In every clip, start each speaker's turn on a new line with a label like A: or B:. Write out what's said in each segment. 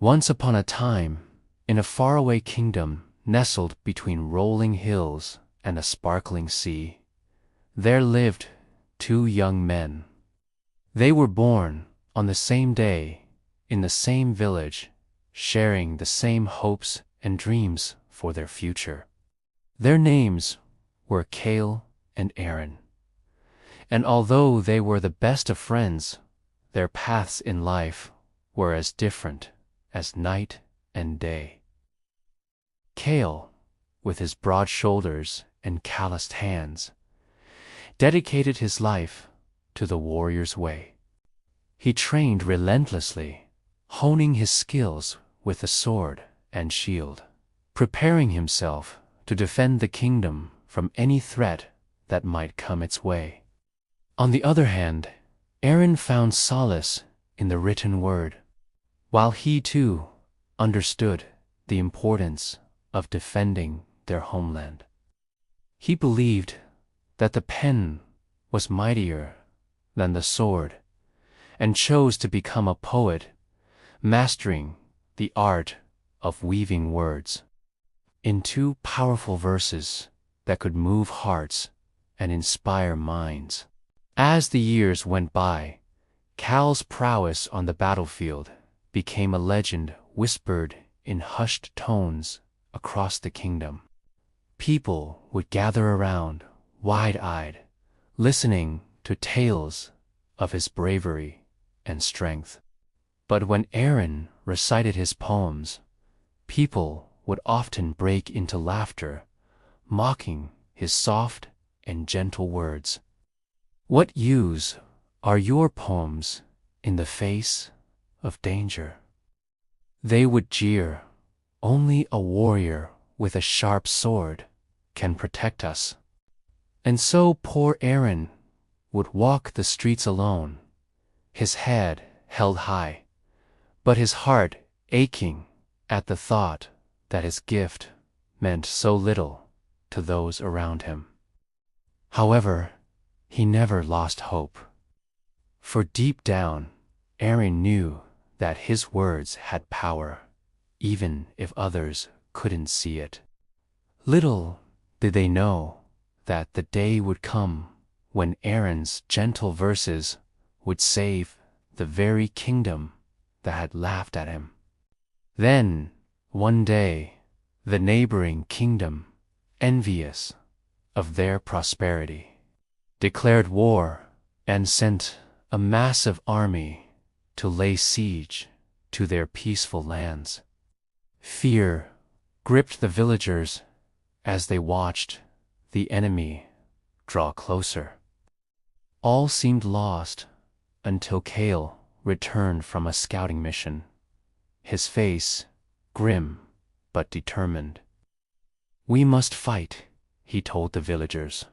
A: Once upon a time, in a faraway kingdom nestled between rolling hills and a sparkling sea, there lived two young men. They were born on the same day, in the same village, sharing the same hopes and dreams for their future. Their names were Kael and Arin, and although they were the best of friends, their paths in life were as different as night and day. Kael, with his broad shoulders and calloused hands, dedicated his life to the warrior's way. He trained relentlessly, honing his skills with the sword and shield, preparing himself to defend the kingdom from any threat that might come its way. On the other hand, Arin found solace in the written word, while he too understood the importance of defending their homeland. He believed that the pen was mightier than the sword, and chose to become a poet, mastering the art of weaving words into powerful verses that could move hearts and inspire minds. As the years went by, Kael's prowess on the battlefield became a legend whispered in hushed tones across the kingdom. People would gather around, wide-eyed, listening to tales of his bravery and strength. But when Arin recited his poems, people would often break into laughter, mocking his soft and gentle words. What use are your poems in the face of danger? They would jeer. Only a warrior with a sharp sword can protect us. And so poor Arin would walk the streets alone, his head held high, but his heart aching at the thought that his gift meant so little to those around him. However, he never lost hope. For deep down, Arin knew that his words had power, even if others couldn't see it. Little did they know that the day would come when Arin's gentle verses would save the very kingdom that had laughed at him. Then, one day, the neighboring kingdom, envious of their prosperity, declared war and sent a massive army to lay siege to their peaceful lands. Fear gripped the villagers as they watched the enemy draw closer. All seemed lost until Kael returned from a scouting mission, his face grim but determined. "We must fight," he told the villagers,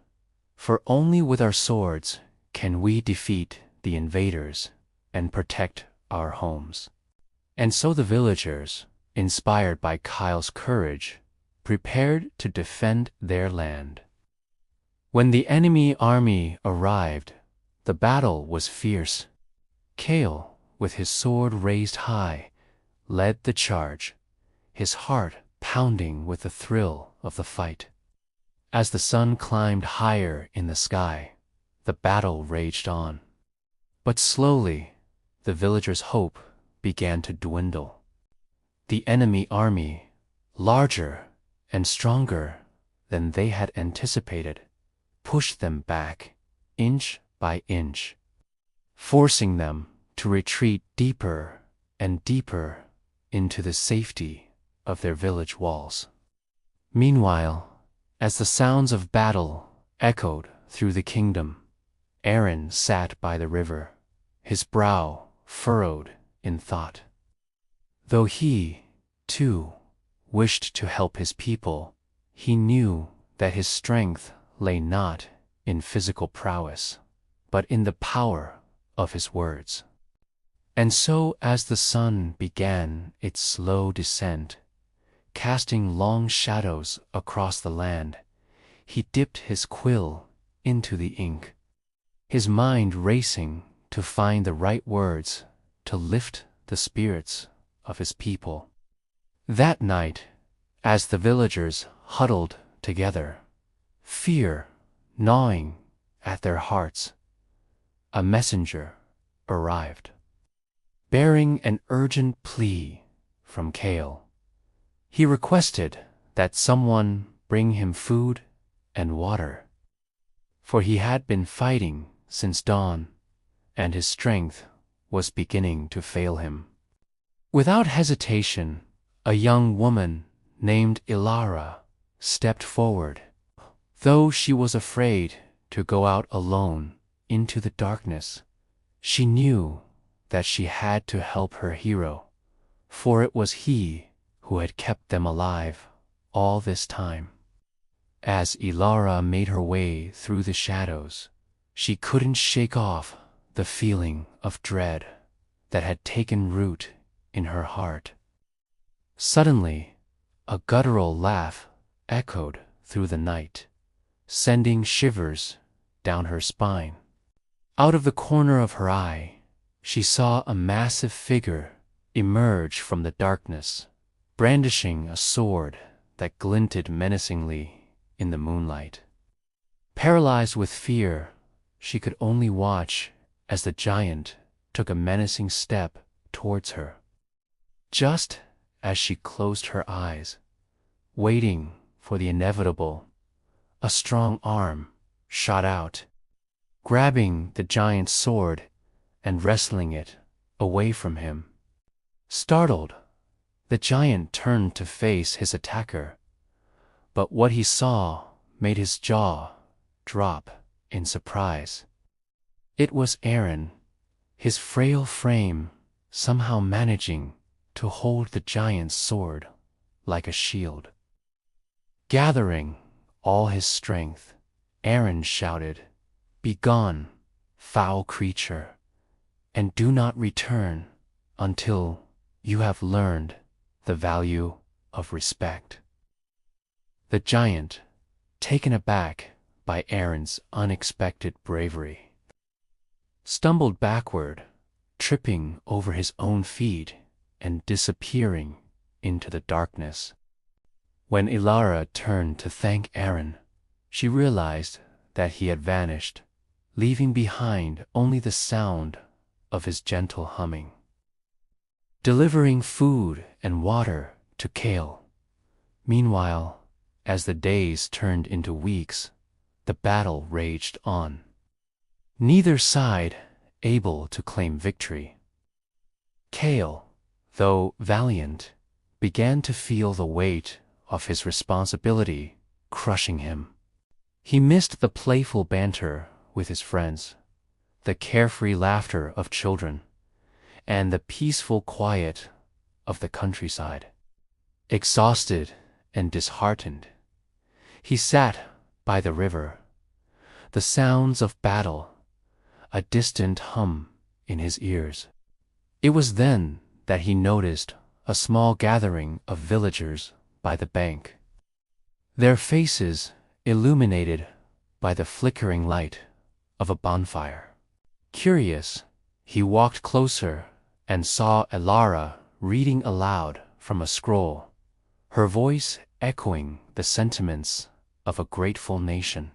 A: "for only with our swords can we defeat the invaders and protect our homes." And so the villagers, inspired by Kael's courage, prepared to defend their land. When the enemy army arrived, the battle was fierce. Kael, with his sword raised high, led the charge, his heart pounding with the thrill of the fight. As the sun climbed higher in the sky, the battle raged on. But slowly, the villagers' hope began to dwindle. The enemy army, larger and stronger than they had anticipated, pushed them back inch by inch, forcing them to retreat deeper and deeper into the safety of their village walls. Meanwhile, as the sounds of battle echoed through the kingdom, Arin sat by the river, his brow furrowed in thought. Though he, too, wished to help his people, he knew that his strength lay not in physical prowess, but in the power of his words. And so as the sun began its slow descent, casting long shadows across the land, he dipped his quill into the ink, his mind racing to find the right words to lift the spirits of his people. That night, as the villagers huddled together, fear gnawing at their hearts, a messenger arrived, bearing an urgent plea from Kael. He requested that someone bring him food and water, for he had been fighting since dawn, and his strength was beginning to fail him. Without hesitation, a young woman named Ilara stepped forward. Though she was afraid to go out alone into the darkness, she knew that she had to help her hero, for it was he who had kept them alive all this time. As Ilara made her way through the shadows, she couldn't shake off the feeling of dread that had taken root in her heart. Suddenly, a guttural laugh echoed through the night, sending shivers down her spine. Out of the corner of her eye, she saw a massive figure emerge from the darkness, brandishing a sword that glinted menacingly in the moonlight. Paralyzed with fear, she could only watch as the giant took a menacing step towards her. Just as she closed her eyes, waiting for the inevitable, a strong arm shot out, grabbing the giant's sword and wrestling it away from him. Startled, the giant turned to face his attacker, but what he saw made his jaw drop in surprise. It was Arin, his frail frame somehow managing to hold the giant's sword like a shield. Gathering all his strength, Arin shouted, "Begone, foul creature, and do not return until you have learned the value of respect." The giant, taken aback by Arin's unexpected bravery, stumbled backward, tripping over his own feet and disappearing into the darkness. When Ilara turned to thank Arin, she realized that he had vanished, leaving behind only the sound of his gentle humming. Delivering food and water to Kael. Meanwhile, as the days turned into weeks, the battle raged on. Neither side able to claim victory. Kael, though valiant, began to feel the weight of his responsibility crushing him. He missed the playful banter with his friends, the carefree laughter of children, and the peaceful quiet of the countryside. Exhausted and disheartened, he sat by the river, the sounds of battle a distant hum in his ears. It was then that he noticed a small gathering of villagers by the bank, their faces illuminated by the flickering light of a bonfire. Curious, he walked closer and saw Ilara reading aloud from a scroll, her voice echoing the sentiments of a grateful nation.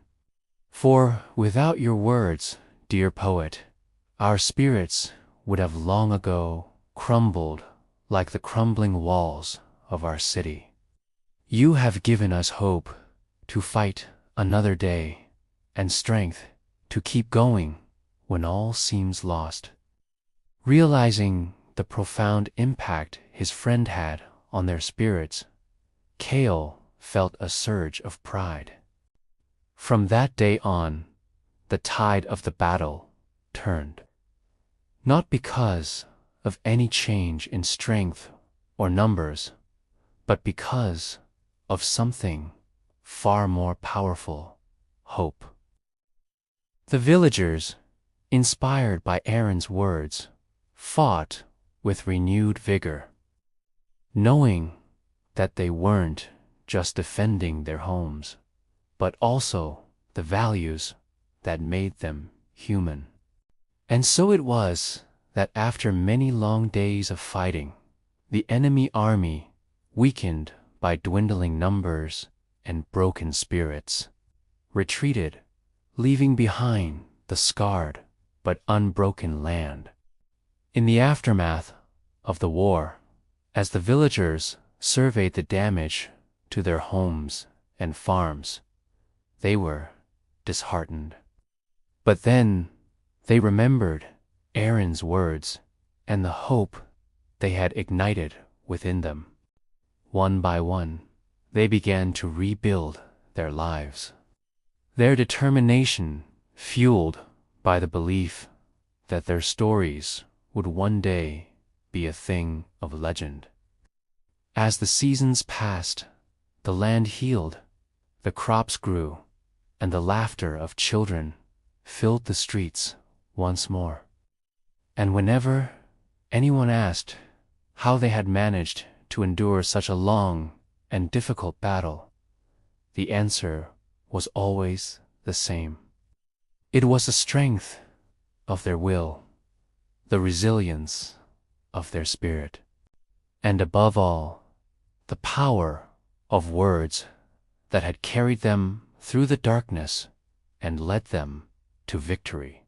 A: "For without your words, dear poet, our spirits would have long ago crumbled like the crumbling walls of our city. You have given us hope to fight another day and strength to keep going when all seems lost." Realizing the profound impact his friend had on their spirits, Kael felt a surge of pride. From that day on, the tide of the battle turned. Not because of any change in strength or numbers, but because of something far more powerful: hope. The villagers, inspired by Arin's words, fought with renewed vigor, knowing that they weren't just defending their homes, but also the values that made them human. And so it was that after many long days of fighting, The enemy army, weakened by dwindling numbers and broken spirits, retreated, leaving behind the scarred but unbroken land. In the aftermath of the war, as the villagers surveyed the damage to their homes and farms, they were disheartened. But then they remembered Arin's words and the hope they had ignited within them. One by one, they began to rebuild their lives. Their determination fueled by the belief that their stories would one day be a thing of legend. As the seasons passed, the land healed, the crops grew, and the laughter of children filled the streets once more. And whenever anyone asked how they had managed to endure such a long and difficult battle, the answer was always the same. It was the strength of their will, the resilience of their spirit, and above all, the power of words that had carried them through the darkness and led them to victory.